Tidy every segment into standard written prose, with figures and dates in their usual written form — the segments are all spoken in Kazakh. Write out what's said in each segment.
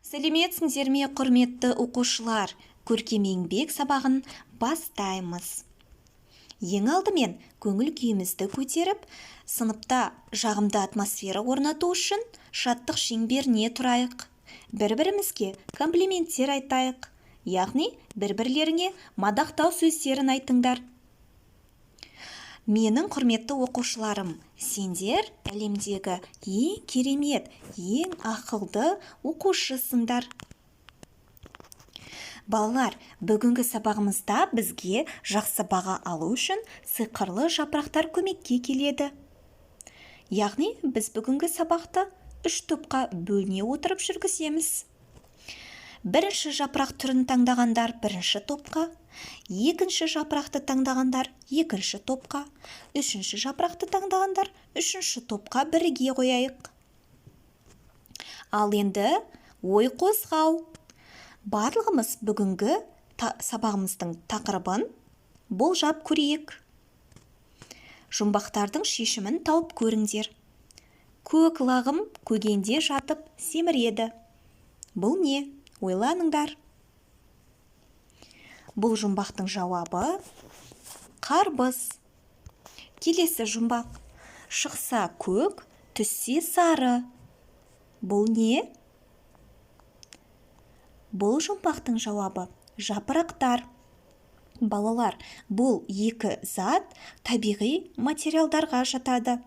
Сәлеметсіңдер ме, құрметті оқушылар? Көркем еңбек сабағын бастаймыз. Ең алдымен көңіл күйімізді көтеріп, сыныпта жағымды атмосфера орнату үшін шаттық шеңберіне тұрайық. Бір-бірімізге комплименттер айтайық, яғни бір-бірлеріңе мадақтау сөздерін айтыңдар. Менің құрметті оқушыларым, сендер әлемдегі ең керемет, ең ақылды оқушысыңдар. Балалар, бүгінгі сабағымызда бізге жақсы баға алу үшін сиқырлы жапырақтар көмекке келеді. Яғни, біз бүгінгі сабақты 3 топқа бөліне отырып жүргіземіз. Бірінші жапырақ түрін таңдағандар бірінші топқа, екінші жапырақты таңдағандар екінші топқа, үшінші жапырақты таңдағандар үшінші топқа бірге қояйық. Ал енді ой қозғау. Барлығымыз бүгінгі сабағымыздың тақырыбын болжап көрейік. Жұмбақтардың шешімін тауып көріңдер. Көк лағым көгенде жатып семіреді. Бұл не? Ойланыңдар. Бұл жұмбақтың жауабы қарбыз. Келесі жұмбақ. Шықса көк, түссе сары. Бұл не? Бұл жұмбақтың жауабы жапырақтар. Балалар, бұл екі зат табиғи материалдарға жатады.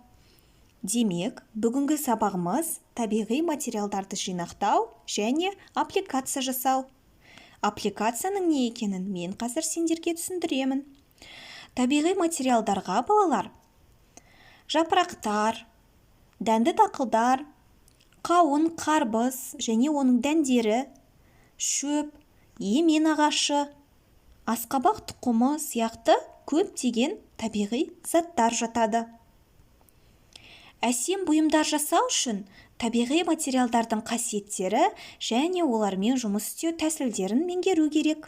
Демек, бүгінгі сабағымыз табиғи материалдарды жинақтау және аппликация жасау. Аппликацияның не екенін мен қазір сендерге түсіндіремін. Табиғи материалдарға, балалар, жапырақтар, дәнді дақылдар, қауын, қарбыз және оның дәндері, шөп, емен ағашы, асқабақ тұқымы сияқты көптеген табиғи заттар жатады. Әсем бұйымдар жасау үшін табиғи материалдардың қасиеттері және олармен жұмыс істеу тәсілдерін меңгеру керек.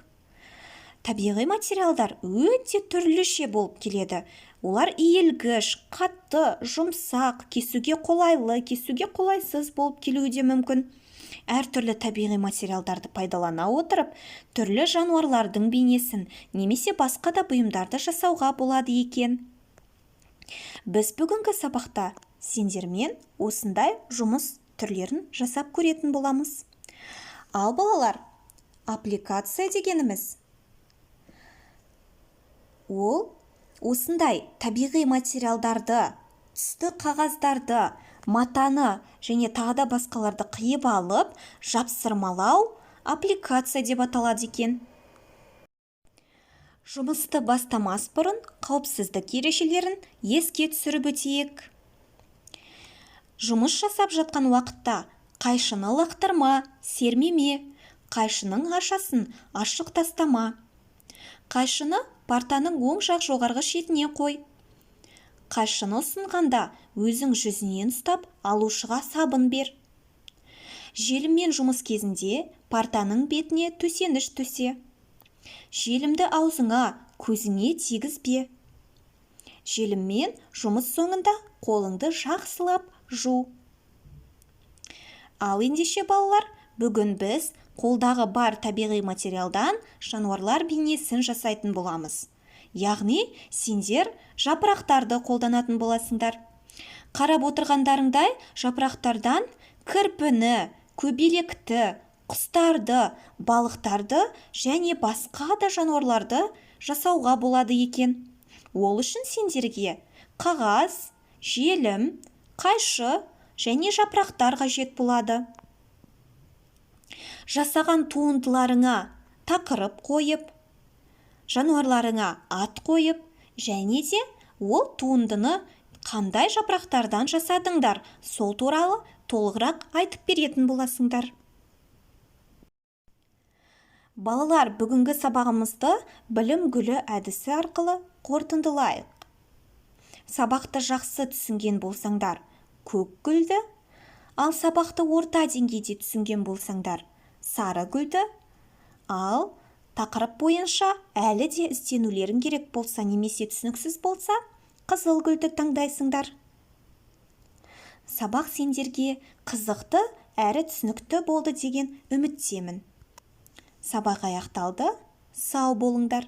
Табиғи материалдар өте түрліше болып келеді. Олар иілгіш, қатты, жұмсақ, кесуге қолайлы, кесуге қолайсыз болып келуі де мүмкін. Әртүрлі табиғи материалдарды пайдалана отырып, түрлі жануарлардың бейнесін немесе басқа да бұйымдарды жасауға болады екен. Біз бүгінгі сабақта сендермен осындай жұмыс түрлерін жасап көретін боламыз. Ал балалар, аппликация дегеніміз ол осындай табиғи материалдарды, түсті қағаздарды, матаны және тағы да басқаларды қиып алып, жапсырмалау аппликация деп аталады екен. Жұмысты бастамас бұрын қауіпсіздік ережелерін еске түсіріп өтейік. Жұмыс жасап жатқан уақытта қайшыны лақтырма, сермеме, қайшының ашасын ашық тастама. Қайшыны партаның оң жақ жоғарғы шетіне қой. Қайшыны ұсынғанда өзің жүзінен ұстап, алушыға сабын бер. Желіммен жұмыс кезінде партаның бетіне төсеніш төсе. Желімді аузыңа, көзіңе тигізбе. Желіммен жұмыс соңында қолыңды жақсылап жу. Ал ендеше балалар, бүгін біз қолдағы бар табиғи материалдан жануарлар бейнесін жасайтын боламыз. Яғни, сендер жапырақтарды қолданатын боласыңдар. Қарап отырғандарыңдай, жапырақтардан кірпіні, көбелекті, құстарды, балықтарды және басқа да жануарларды жасауға болады екен. Ол үшін сендерге қағаз, желім, қайшы және жапырақтар қажет болады. Жасаған туындыларыңа тақырып қойып, жануарларыңа ат қойып, және де ол туындыны қандай жапырақтардан жасадыңдар, сол туралы толығырақ айтып беретін боласыңдар. Балалар, бүгінгі сабағымызды білім гүлі әдісі арқылы қорытындылайық. Сабақты жақсы түсінген болсаңдар, көк гүлді, ал сабақты орта деңгейде түсінген болсаңдар, сары гүлді, ал тақырып бойынша әлі де ізденулерің керек болса немесе түсініксіз болса, қызыл гүлді таңдайсыңдар. Сабақ сендерге қызықты әрі түсінікті болды деген үміттемін. Сабақ аяқталды. Сау болыңдар.